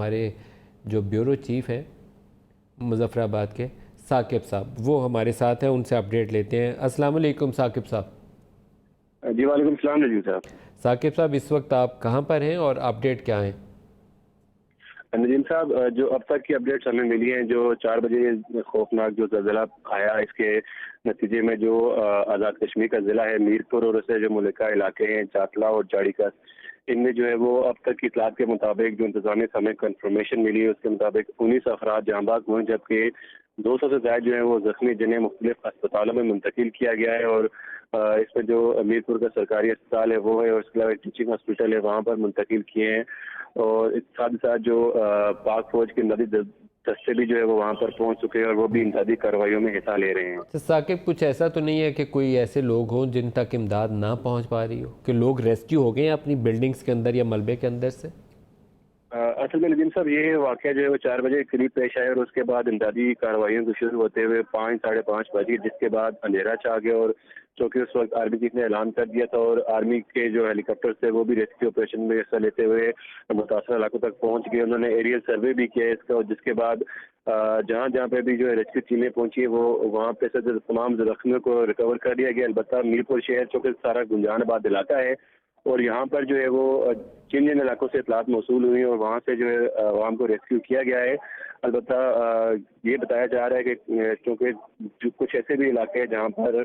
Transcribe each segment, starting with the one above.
ہمارے جو bureau chief ہیں مظفر آباد کے ثاقب صاحب، وہ ہمارے ساتھ ہیں، ان سے اپڈیٹ لیتے ہیں۔ السلام علیکم ثاقب صاحب۔ جی وعلیکم السلام نجیب صاحب۔ ثاقب صاحب، اس وقت آپ کہاں پر ہیں اور اپڈیٹ کیا ہیں؟ نجیم صاحب، جو اب تک کی اپڈیٹس ہمیں ملی ہیں، جو 4 بجے خوفناک جو زلزلہ آیا، اس کے نتیجے میں جو آزاد کشمیر کا ضلع ہے میر پور اور اسے جو ملکہ علاقے ہیں چاکلا اور جاڑی کا، ان میں جو ہے وہ اب تک کی اطلاعات کے مطابق جو انتظامیہ سے ہمیں کنفرمیشن ملی ہے اس کے مطابق 19 افراد جاں بحق ہوئے، جبکہ 200 سے زائد جو ہیں وہ زخمی جنہیں مختلف اسپتالوں میں منتقل کیا گیا ہے، اور اس میں جو میر پور کا سرکاری اسپتال ہے وہ ہے، اور اس کے علاوہ ٹیچنگ ہاسپٹل ہے وہاں پر منتقل کیے ہیں، اور ساتھ ہی ساتھ جو پاک فوج کے مدد دستے بھی جو ہے وہ وہاں پر پہنچ چکے ہیں اور وہ بھی امدادی کارروائیوں میں حصہ لے رہے ہیں۔ تو ثاقب، کچھ ایسا تو نہیں ہے کہ کوئی ایسے لوگ ہوں جن تک امداد نہ پہنچ پا رہی ہو، کہ لوگ ریسکیو ہو گئے ہیں اپنی بلڈنگز کے اندر یا ملبے کے اندر سے؟ اصل میں ندیم صاحب یہ واقعہ جو ہے وہ 4 بجے کے قریب پیش آیا، اور اس کے بعد امدادی کارروائیوں کو شروع ہوتے ہوئے 5 ساڑھے 5 بجے، جس کے بعد اندھیرا چھا گیا، اور چونکہ اس وقت آرمی چیف نے اعلان کر دیا تھا اور آرمی کے جو ہیلی کاپٹر تھے وہ بھی ریسکیو آپریشن میں حصہ لیتے ہوئے متاثرہ علاقوں تک پہنچ گئے۔ انہوں نے ایریل سروے بھی کیا اس کا، اور جس کے بعد جہاں جہاں پہ بھی جو ہے ریسکیو ٹیمیں پہنچی وہ وہاں پہ سے تمام زخمیوں کو ریکور کر دیا گیا۔ البتہ میر پور شہر چونکہ سارا گنجان آباد علاقہ ہے، اور یہاں پر جو ہے وہ جن جن علاقوں سے اطلاعات موصول ہوئی اور وہاں سے جو ہے عوام کو ریسکیو کیا گیا ہے۔ البتہ یہ بتایا جا رہا ہے کہ چونکہ کچھ ایسے بھی علاقے ہیں جہاں پر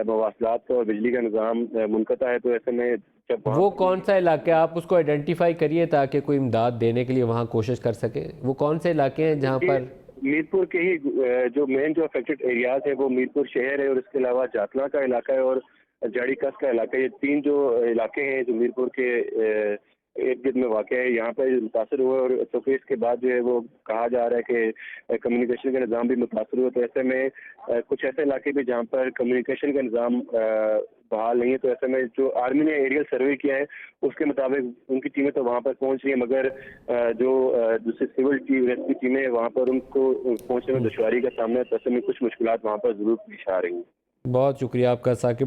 مواصلات اور بجلی کا نظام منقطع ہے، تو ایسے میں جب وہ کون سا علاقہ ہے؟ آپ اس کو آئیڈینٹیفائی کریے تاکہ کوئی امداد دینے کے لیے وہاں کوشش کر سکے۔ وہ کون سے علاقے ہیں جہاں پر میر پور کے ہی جو مین جو افیکٹڈ ایریاز ہے وہ میر پور شہر ہے، اور اس کے علاوہ جاتلا کا علاقہ ہے اور جاڑی کس کا علاقہ ہے۔ یہ 3 جو علاقے ہیں جو میر پور کے ارد گرد میں واقع ہے، یہاں پہ متاثر ہوئے، اور چونکہ اس کے بعد جو ہے وہ کہا جا رہا ہے کہ کمیونیکیشن کا نظام بھی متاثر ہوا، تو ایسے میں کچھ ایسے علاقے بھی جہاں پر کمیونیکیشن کا نظام بحال نہیں ہے، تو ایسے میں جو آرمی نے ایریل سروے کیا ہے اس کے مطابق ان کی ٹیمیں تو وہاں پر پہنچ رہی ہیں، مگر جو دوسری سول ریسکیو ٹیمیں وہاں پر ان کو پہنچنے میں دشواری کا سامنا ہے، تو ایسے میں کچھ مشکلات وہاں پر ضرور پیش آ رہی ہیں۔ بہت شکریہ آپ کا ثاقب۔